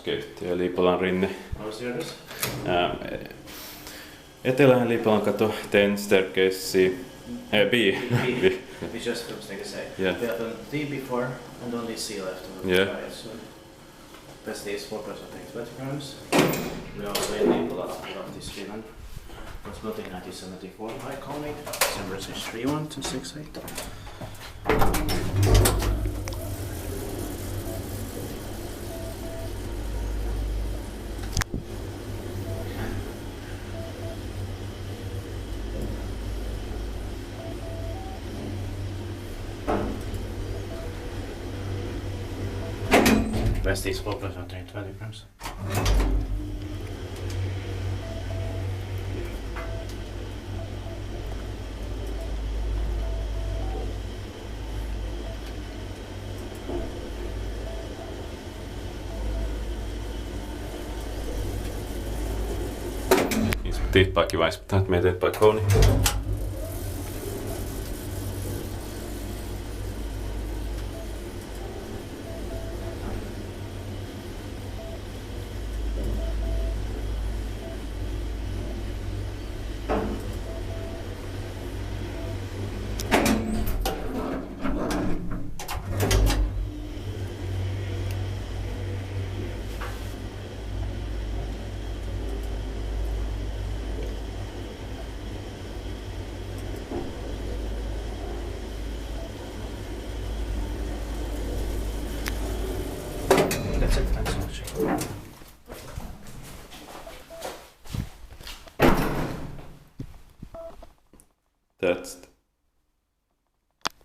osakeyhtiö Liipolan rinne. Oh, serious? Eteläinen Liipolankatu, 10 staircase B. We just a mistake to say. Yeah. We have done D before and only C left. Yeah. So best is 4% 20 grams. We also in Liipola, Lahti, Finland. Was built in 1974 by Kone. December 31 to 68. Best is 4% 20 grams. Tippaa kiva, että me eteenpäin Kone. That's it, thanks so much. That's